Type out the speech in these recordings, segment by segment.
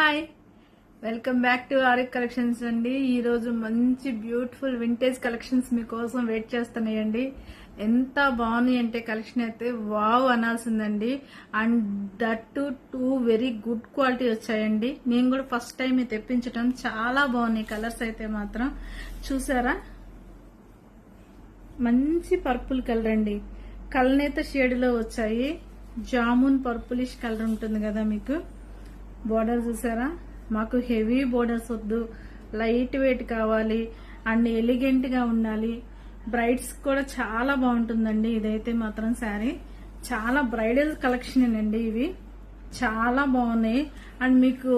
Hi, welcome back to Auric collections అండి. ఈ రోజు మంచి బ్యూటిఫుల్ వింటేజ్ కలెక్షన్స్ మీకోసం వెయిట్ చేస్తున్నాయండి. ఎంత బాగున్నాయి అంటే కలెక్షన్ అయితే వావ్ అనాల్సిందండి. And that to too very good quality వచ్చాయండి. నేను కూడా ఫస్ట్ టైం తెప్పించడం చాలా బాగున్నాయి. కలర్స్ అయితే మాత్రం చూసారా, మంచి పర్పుల్ కలర్ అండి. కల్నేత షేడ్ లో వచ్చాయి. జామున్ పర్పులిష్ కలర్ ఉంటుంది కదా మీకు. బోర్డర్ చూసారా, మాకు హెవీ బోర్డర్స్ వద్దు, లైట్ వెయిట్ కావాలి అండ్ ఎలిగెంట్ గా ఉండాలి. బ్రైడ్స్ కూడా చాలా బాగుంటుందండి. ఇదైతే మాత్రం శారీ చాలా బ్రైడల్ కలెక్షన్ అండి. ఇవి చాలా బాగున్నాయి. అండ్ మీకు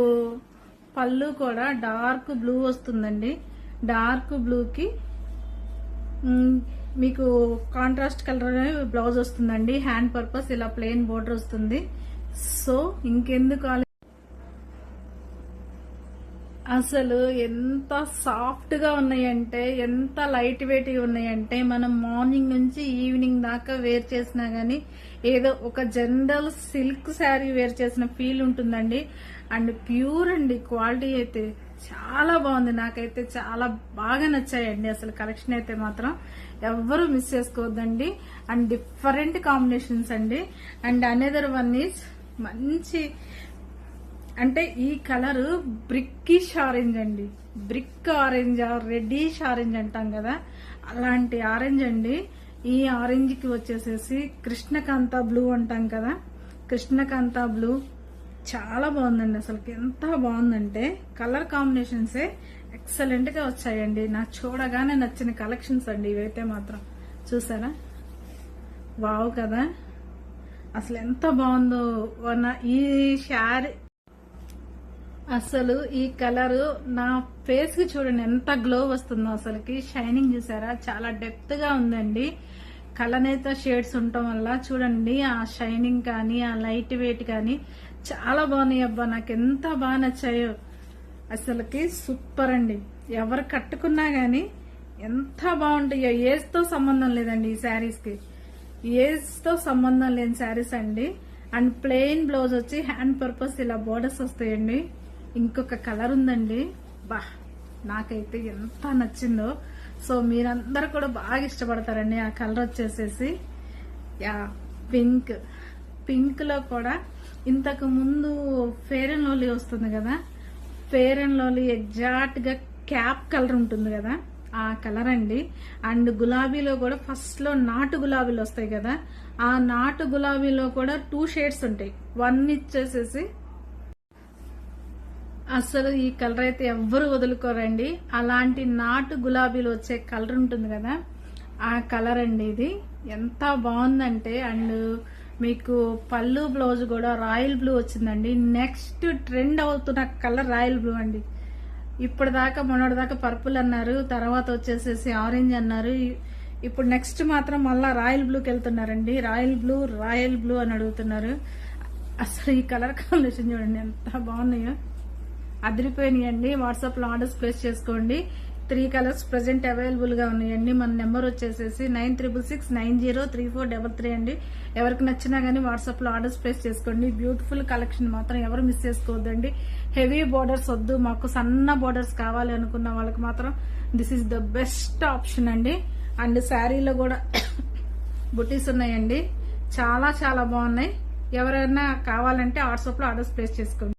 పళ్ళు కూడా డార్క్ బ్లూ వస్తుందండి. డార్క్ బ్లూకి మీకు కాంట్రాస్ట్ కలర్ బ్లౌజ్ వస్తుందండి. హ్యాండ్ పర్పస్ ఇలా ప్లెయిన్ బోర్డర్ వస్తుంది. సో ఇంకెందుకు అసలు ఎంత సాఫ్ట్ గా ఉన్నాయంటే, ఎంత లైట్ వెయిట్ గా ఉన్నాయంటే, మనం మార్నింగ్ నుంచి ఈవినింగ్ దాకా వేర్ చేసినా గానీ ఏదో ఒక జనరల్ సిల్క్ శారీ వేర్ చేసిన ఫీల్ ఉంటుందండి. అండ్ ప్యూర్ అండి. క్వాలిటీ అయితే చాలా బాగుంది. నాకైతే చాలా బాగా నచ్చాయండి. అసలు కలెక్షన్ అయితే మాత్రం ఎవ్వరూ మిస్ చేసుకోవద్దండి. అండ్ డిఫరెంట్ కాంబినేషన్స్ అండి. అండ్ అనదర్ వన్ ఈజ్ మంచి అంటే ఈ కలర్ బ్రిక్కిష్ ఆరెంజ్ అండి. బ్రిక్ ఆరెంజ్, రెడ్డిష్ ఆరెంజ్ అంటాం కదా, అలాంటి ఆరెంజ్ అండి. ఈ ఆరెంజ్ కి వచ్చేసేసి కృష్ణకాంత బ్లూ అంటాం కదా, కృష్ణకాంత బ్లూ చాలా బాగుందండి. అసలు ఎంత బాగుందంటే కలర్ కాంబినేషన్సే ఎక్సలెంట్ గా వచ్చాయండి. నాకు చూడగానే నచ్చిన కలెక్షన్స్ అండి ఇవైతే మాత్రం. చూసారా, వావ్ కదా, అసలు ఎంత బాగుందో. ఈ శారీ అసలు ఈ కలర్ నా ఫేస్ కి చూడండి ఎంత గ్లో వస్తుందో. అసలుకి షైనింగ్ చూసారా, చాలా డెప్త్ గా ఉందండి. కలనేత షేడ్స్ ఉండటం వల్ల చూడండి ఆ షైనింగ్ కానీ ఆ లైట్ వెయిట్ కానీ చాలా బాగున్నాయి. అబ్బా, నాకు ఎంత బాగా నచ్చాయో. అసలుకి సూపర్ అండి. ఎవరు కట్టుకున్నా గానీ ఎంత బాగుంటాయో. ఏజ్ తో సంబంధం లేదండి ఈ శారీస్ కి. ఏజ్ తో సంబంధం లేని శారీస్ అండి. అండ్ ప్లెయిన్ బ్లౌజ్ వచ్చి హ్యాండ్ పర్పస్ ఇలా బోర్డర్స్ వస్తాయండి. ఇంకొక కలర్ ఉందండి, బా నాకైతే ఎంత నచ్చిందో. సో మీరందరూ కూడా బాగా ఇష్టపడతారండి. ఆ కలర్ వచ్చేసేసి పింక్. పింక్ లో కూడా ఇంతకు ముందు ఫెయిర్ అండ్ లవ్లీ వస్తుంది కదా, ఫెయిర్ అండ్ లవ్లీ ఎగ్జాక్ట్ గా క్యాప్ కలర్ ఉంటుంది కదా, ఆ కలర్ అండి. అండ్ గులాబీలో కూడా ఫస్ట్ లో నాటు గులాబీలు వస్తాయి కదా, ఆ నాటు గులాబీలో కూడా 2 షేడ్స్ ఉంటాయి. 1 ఇచ్చేసేసి అసలు ఈ కలర్ అయితే ఎవ్వరు వదులుకోరండి. అలాంటి నాటు గులాబీలు వచ్చే కలర్ ఉంటుంది కదా, ఆ కలర్ అండి ఇది. ఎంత బాగుందంటే, అండ్ మీకు పళ్ళు బ్లౌజ్ కూడా రాయల్ బ్లూ వచ్చిందండి. నెక్స్ట్ ట్రెండ్ అవుతున్న కలర్ రాయల్ బ్లూ అండి. ఇప్పటిదాకా మొన్నటిదాకా పర్పుల్ అన్నారు, తర్వాత వచ్చేసేసి ఆరెంజ్ అన్నారు. ఇప్పుడు నెక్స్ట్ మాత్రం మళ్ళా రాయల్ బ్లూకి వెళ్తున్నారండి. రాయల్ బ్లూ అని అడుగుతున్నారు. అసలు ఈ కలర్ కాంబినేషన్ చూడండి ఎంత బాగున్నాయో, అదిరిపోయినాయండి. వాట్సాప్ లో ఆర్డర్స్ ప్లేస్ చేసుకోండి. 3 కలర్స్ ప్రెసెంట్ అవైలబుల్ గా ఉన్నాయండి. మన నెంబర్ వచ్చేసేసి 9666903433 అండి. ఎవరికి నచ్చినా గానీ వాట్సాప్ లో ఆర్డర్స్ ప్లేస్ చేసుకోండి. బ్యూటిఫుల్ కలెక్షన్ మాత్రం ఎవరు మిస్ చేసుకోవద్దండి. హెవీ బోర్డర్స్ వద్దు, మాకు సన్న బోర్డర్స్ కావాలి అనుకున్న వాళ్ళకి మాత్రం this is the best option అండి. అండ్ శారీలో కూడా బుటీస్ ఉన్నాయండి. చాలా చాలా బాగున్నాయి. ఎవరైనా కావాలంటే వాట్సాప్ లో ఆర్డర్స్ ప్లేస్ చేసుకోండి.